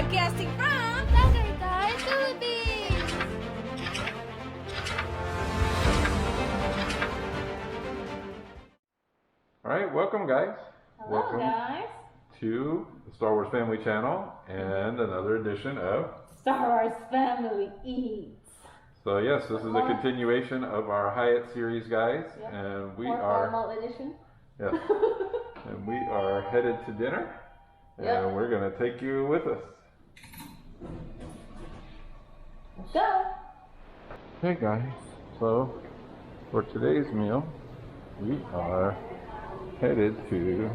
Broadcasting from Tagaytay, Philippines. Alright, welcome guys. Hello welcome guys. to the Star Wars Family Channel and another edition of Star Wars Family Eats. So yes, this is a continuation of our Hyatt series, guys, Yep. and we More are formal edition. yes, and we are headed to dinner, and Yep. we're gonna take you with us. Let's go. Hey guys, so for today's meal, we are headed to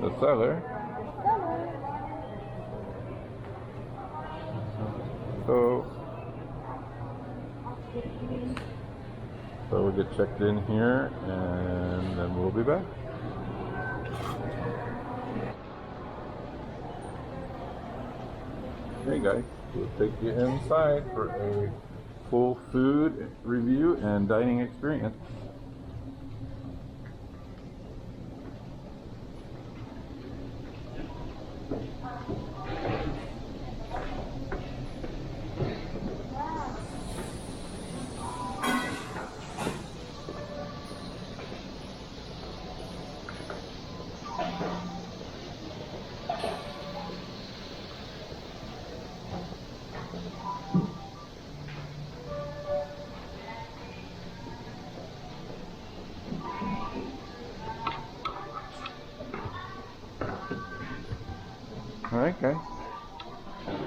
the cellar. So we'll get checked in here and then we'll be back. Hey guys, we'll take you inside for a full food review and dining experience. Alright guys,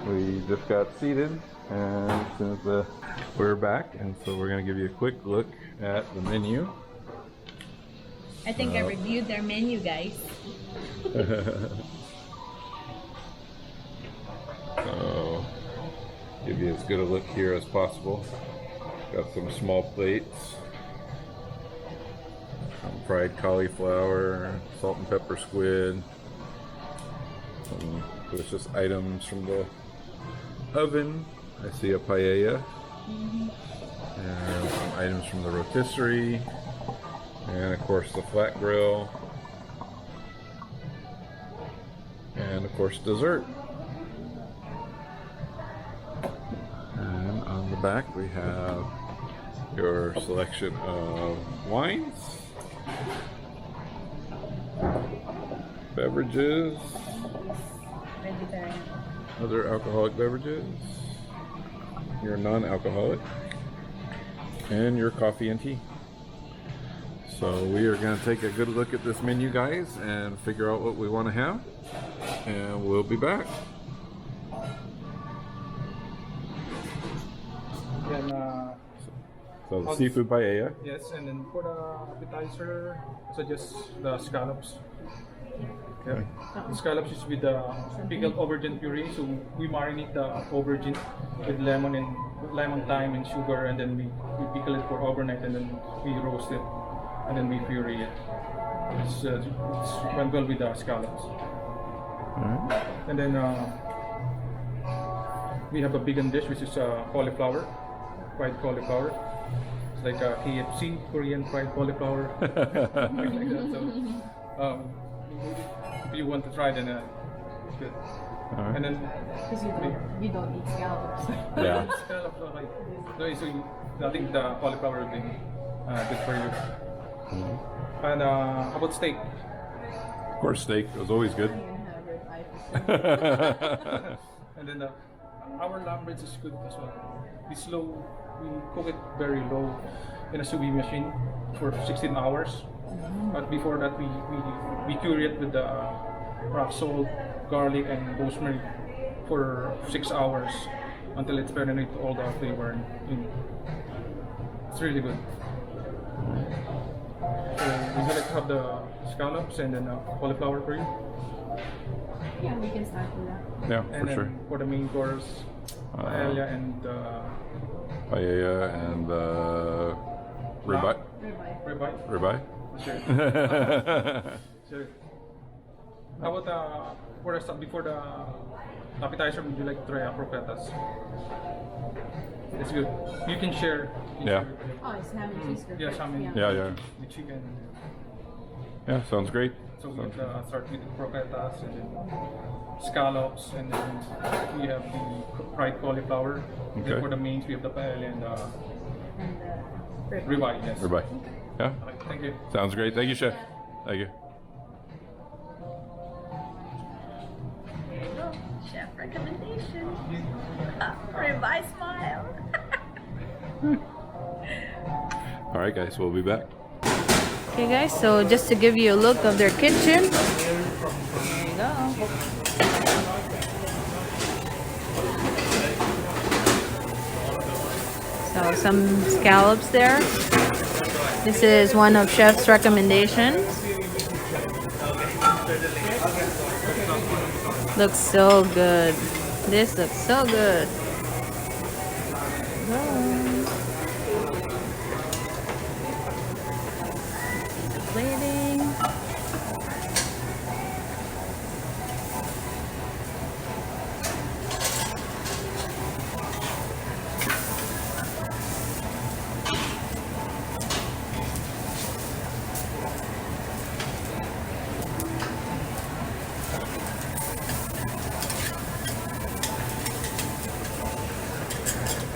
we just got seated and since we're back, and so we're going to give you a quick look at the menu. I think I reviewed their menu, guys. So, give you as good a look here as possible. Got some small plates, some fried cauliflower, salt and pepper squid, some delicious items from the oven. I see a paella, and some items from the rotisserie, and of course the flat grill, and of course dessert. And on the back we have your selection of wines, beverages, other alcoholic beverages, your non-alcoholic, and your coffee and tea. So we are going to take a good look at this menu, guys, and figure out what we want to have, and we'll be back. Then, So the seafood paella. yes, and then for the appetizer, suggest the scallops. Okay. The scallops is with the pickled aubergine puree. So we marinate the aubergine with lemon, thyme, and sugar, and then we pickle it for overnight, and then we roast it, and then we puree it. It's went well with the scallops. Alright. And then we have a vegan dish, which is cauliflower, fried cauliflower. It's like a KFC, Korean fried cauliflower. Something like that. So, if you want to try, then it's good. Alright. And then Because we don't eat scallops. Yeah. scallops are like, I think the cauliflower will be good for you. And how about steak? Of course, steak is always good. And then our lamb breads is good as well. We cook it very low in a sous vide machine for 16 hours. But before that, we cure it with the rock salt, garlic, and rosemary for 6 hours until it's penetrates all the flavor in. It's really good. So would you like to have the scallops and then cauliflower for you? Yeah, we can start with that. Yeah, And for then sure. for the main course, paella and Paella and ribeye. Ribeye. ribeye. Ribeye. Sure. Sure. How about before the appetizer, would you like to try croquetas? It's good. You can share. Yeah. Oh, it's ham and cheese. Yeah, ham and Yeah, yeah. the chicken. Yeah, sounds great. So we have start with the croquetas and then scallops, and then we have the fried cauliflower. And then Okay. for the mains, we have the paella and And ribeye. Yes. Ribeye. Yeah, Okay, thank you. sounds great. Thank you, chef. Thank you. there you go. Chef recommendation. Ribeye smile. All right, guys, we'll be back. Okay guys, so just to give you a look of their kitchen. There you go. So some scallops there. This is one of Chef's recommendations. Looks so good. This looks so good. Plating.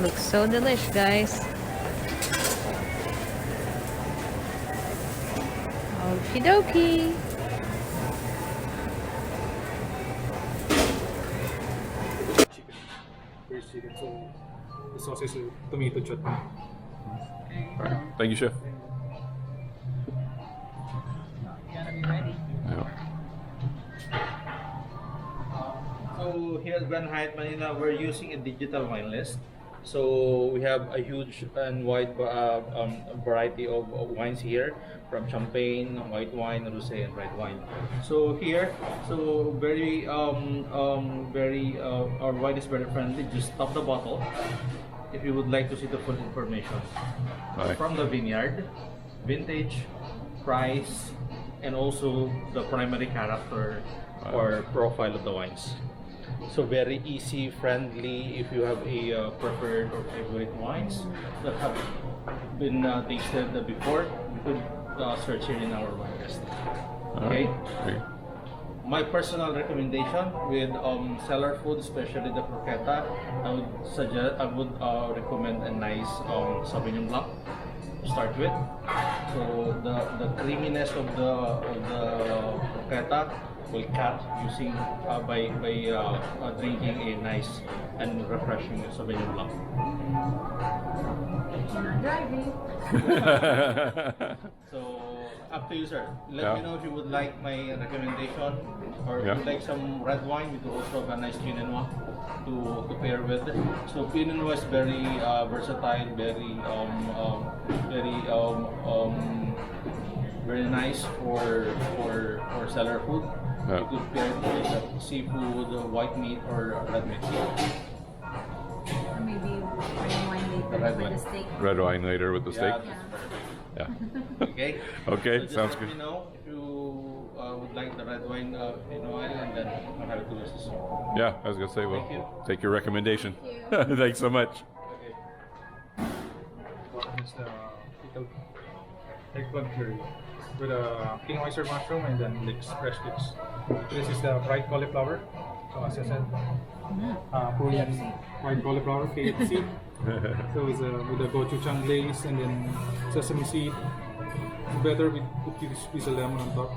Looks so delish, guys. Okie dokie. Chicken, braised chicken. So the sauce is a tomato chutney. All right. Thank you, chef. Gotta be ready. Yeah. So here at Grand Hyatt Manila, we're using a digital wine list. So we have a huge and wide variety of wines here, from champagne, white wine, rosé, and red wine. So here, so our wine is very friendly. Just stop the bottle if you would like to see the full information Right. from the vineyard, vintage, price, and also the primary character or profile of the wines. So very easy, friendly. If you have a preferred or favorite wines that have been tasted before, you could search here in our wine list. All Okay. right. Great. My personal recommendation with cellar food, especially the croqueta, I would recommend a nice Sauvignon Blanc to start with. So the creaminess of the croqueta will cut using by drinking a nice and refreshing Sauvignon Blanc. Not driving. So up to you, sir. Let Yeah. me know if you would like my recommendation, or if Yeah. you like some red wine. We do also have a nice Pinot Noir to pair with. So Pinot Noir is very versatile, very nice for cellar food. Yeah. You could pair it with seafood, white meat, or red meat. Or maybe red wine The later red with wine. the steak. Red wine later with the steak. Yeah. Yeah. Okay. Okay, So just sounds let good. me know if you would like the red wine, and then I'll have it to assist you. Yeah, I was gonna say, well, Thank you. take your recommendation. Thank Thanks so much. Okay. It's the pickled eggplant curry with a king oyster mushroom and then leeks, fresh leeks. This is the fried cauliflower. So as I said, Korean fried cauliflower, KFC. So it's with a gochujang glaze and then sesame seed. Better with this piece of lemon on top.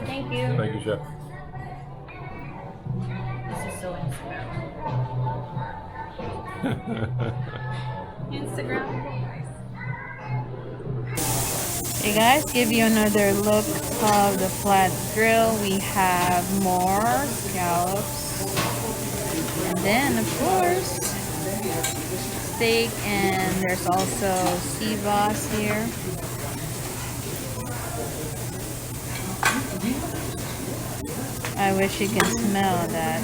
Thank you. Thank you, chef. This is so Instagram. Hey guys, give you another look of the flat grill. We have more scallops, and then of course steak, and there's also sea bass here. I wish you can smell that.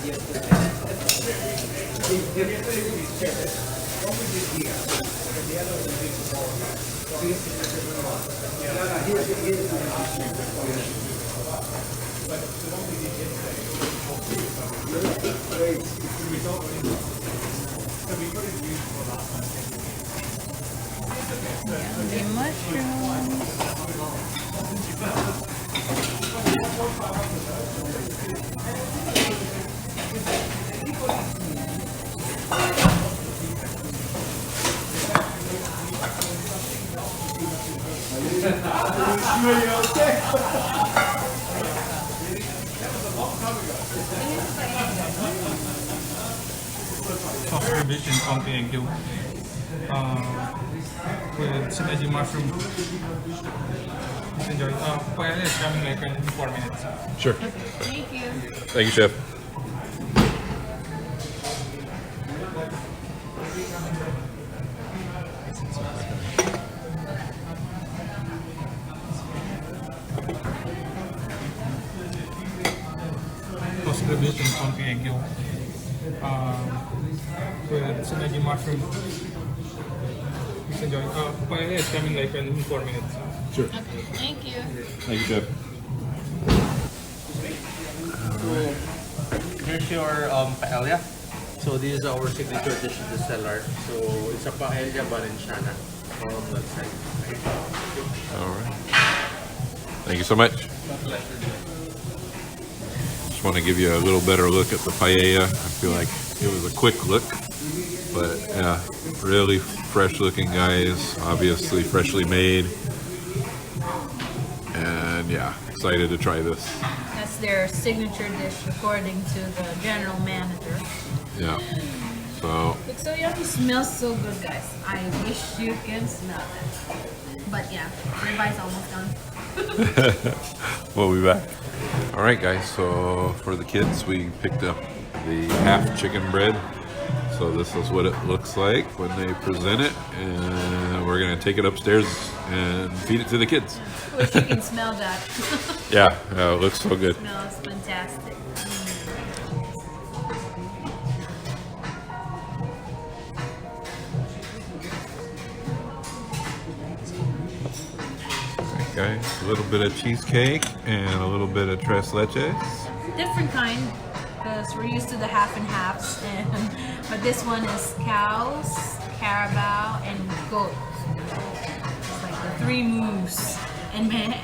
The mushrooms. Soft cabbage and konti egg yolk. With synergy mushroom. Just enjoy. Paella is coming like in 4 minutes. Sure. Thank you. Thank you, Chef. Soft cabbage and konti egg yolk. With synergy mushroom. Just enjoy. Paella is coming like in 4 minutes. Sure. Okay, thank you. Thank you, Chef. So here's your paella. So this is our signature dish in the cellar. So it's a paella valenciana from that side. All right. Thank you so much. Just want to give you a little better look at the paella. I feel like it was a quick look, but yeah, really fresh looking, guys. Obviously freshly made. And yeah, excited to try this. That's their signature dish according to the general manager. Yeah. So Looks so yummy, smells so good, guys. I wish you can smell it. But yeah, ribeye's almost done. we'll be back. All right, guys. So for the kids, we picked up the half chicken bread. So this is what it looks like when they present it, and we're gonna take it upstairs and feed it to the kids. Wish you can smell that. Yeah, it looks so good. Smells fantastic. Alright, guys, a little bit of cheesecake and a little bit of tres leches. Different kind, because we're used to the half and halves, but this one is cows, carabao, and goat. It's like the three moves. And man,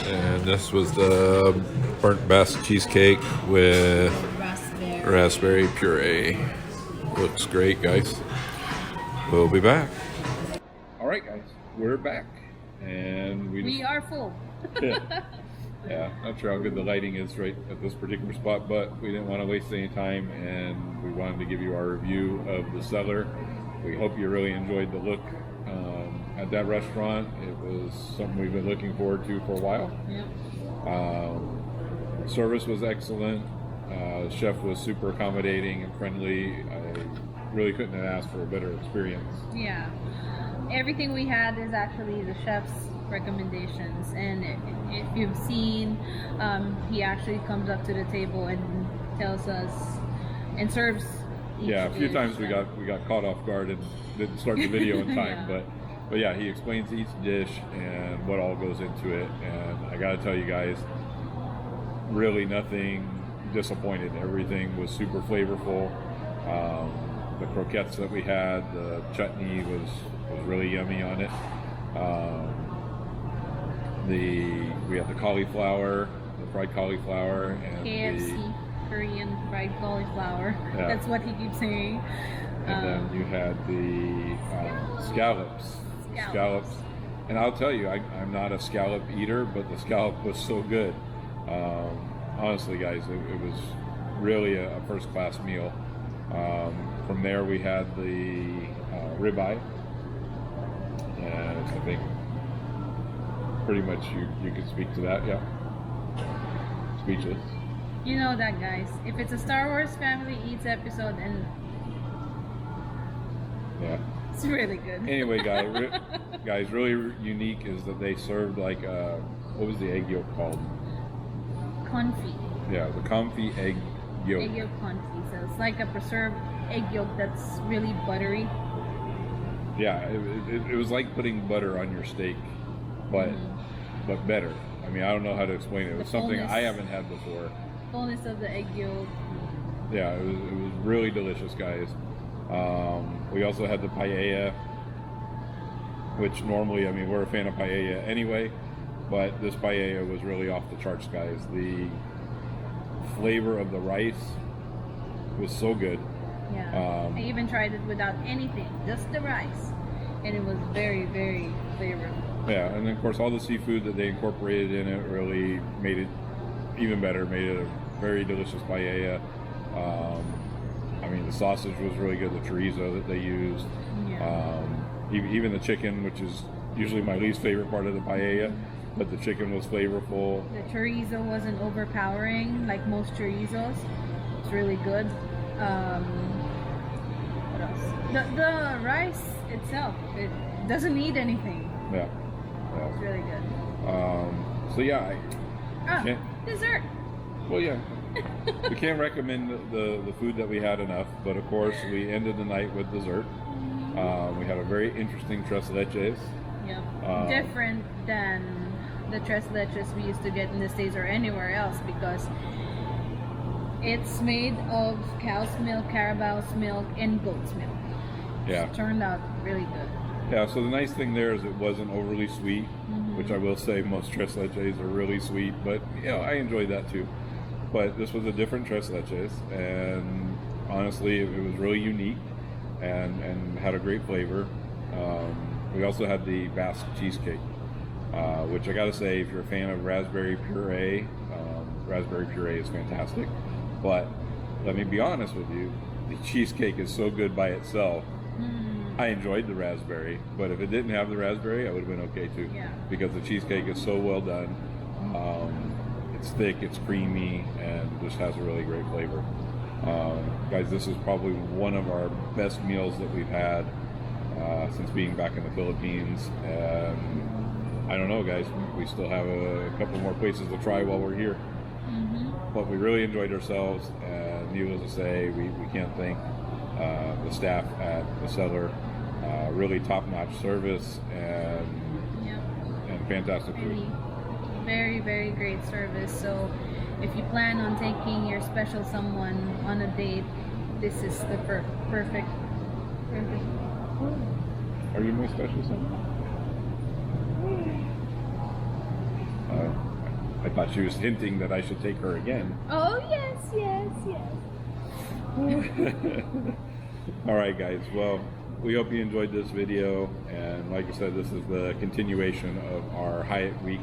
And this was the burnt Basque cheesecake with raspberry puree. Looks great, guys. We'll be back. All right, guys, we're back, and we are full. Yeah, not sure how good the lighting is right at this particular spot, but we didn't want to waste any time, and we wanted to give you our review of the Cellar. We hope you really enjoyed the look at that restaurant. It was something we've been looking forward to for a while. Yep. Service was excellent. Chef was super accommodating and friendly. I really couldn't have asked for a better experience. Yeah. Everything we had is actually the chef's recommendations, and if you've seen, he actually comes up to the table and tells us and serves each Yeah, a few dish. times we got caught off guard and didn't start the video in time, Yeah. but yeah, he explains each dish and what all goes into it, and I gotta tell you guys, really nothing disappointed. Everything was super flavorful. The croquettes that we had, the chutney was really yummy on it. We had the cauliflower, the fried cauliflower, and KFC, Korean fried cauliflower. Yeah. That's what he keeps saying. and then you had the scallops. Scallops. And I'll tell you, I'm not a scallop eater, but the scallop was so good. Honestly, guys, it was really a first-class meal. From there, we had the ribeye, and I think pretty much you could speak to that. Yeah, speechless. You know that, guys. If it's a Star Wars Family Eats episode and Yeah. It's really good. Anyway, guys, really unique is that they served like what was the egg yolk called? Confit. Yeah, the comfy egg yolk. Egg yolk confit. So it's like a preserved egg yolk that's really buttery. Yeah, it was like putting butter on your steak, but better. I mean, I don't know how to explain it. It was something I haven't had before. Fullness of the egg yolk. Yeah, it was really delicious, guys. We also had the paella, which normally, I mean, we're a fan of paella anyway, but this paella was really off the charts, guys. The flavor of the rice was so good. Yeah. I even tried it without anything, just the rice, and it was very, very flavorful. Yeah, and then of course all the seafood that they incorporated in it really made it even better, made it a very delicious paella. I mean, the sausage was really good, the chorizo that they used. Yeah. Even the chicken, which is usually my least favorite part of the paella, but the chicken was flavorful. The chorizo wasn't overpowering like most chorizos. It's really good. What else? The rice itself, it doesn't need anything. Yeah. It's really good. So yeah, Dessert. well, yeah. We can't recommend the food that we had enough, but of course we ended the night with dessert. We had a very interesting tres leches. Yep. Different than the tres leches we used to get in the States or anywhere else, because it's made of cow's milk, Carabao's milk, and goat's milk. Yeah. It turned out really good. Yeah, so the nice thing there is it wasn't overly sweet, which I will say most tres leches are really sweet, but you know, I enjoyed that too. But this was a different tres leches, and honestly, it was really unique and had a great flavor. We also had the Basque cheesecake, which I gotta say, if you're a fan of raspberry puree is fantastic. But let me be honest with you, the cheesecake is so good by itself. I enjoyed the raspberry, but if it didn't have the raspberry, I would have been okay too. Yeah. Because the cheesecake is so well done. It's thick, it's creamy, and just has a really great flavor. Guys, this is probably one of our best meals that we've had since being back in the Philippines. And I don't know, guys, we still have a couple more places to try while we're here. But we really enjoyed ourselves, and needless to say, we can't thank the staff at the Cellar. Really top-notch service and fantastic food. Really, very, very great service. So if you plan on taking your special someone on a date, this is the perfect. Are you my special someone? I thought she was hinting that I should take her again. Oh yes, yes, yes. All right, guys. Well, we hope you enjoyed this video, and like I said, this is the continuation of our Hyatt week.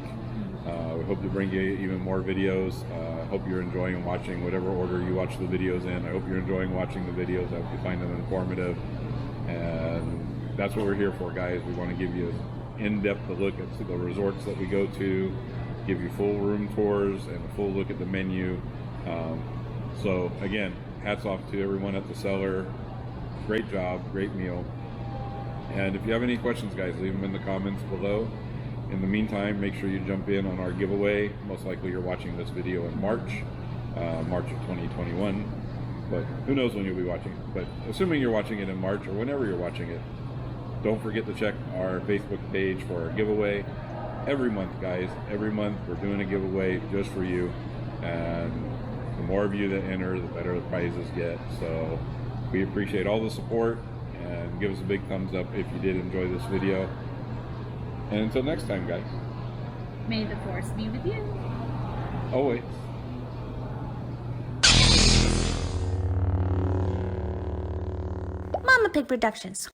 We hope to bring you even more videos. Hope you're enjoying watching whatever order you watch the videos in. I hope you're enjoying watching the videos. I hope you find them informative, and that's what we're here for, guys. We want to give you an in-depth look at the resorts that we go to, give you full room tours and a full look at the menu. So again, hats off to everyone at the Cellar. Great job, great meal. And if you have any questions, guys, leave them in the comments below. In the meantime, make sure you jump in on our giveaway. Most likely you're watching this video in March of 2021. But who knows when you'll be watching it. But assuming you're watching it in March or whenever you're watching it, don't forget to check our Facebook page for our giveaway. Every month, guys, every month we're doing a giveaway just for you. And the more of you that enter, the better the prizes get. So we appreciate all the support, and give us a big thumbs up if you did enjoy this video. And until next time, guys. May the force be with you. Always. Mama Pig Productions.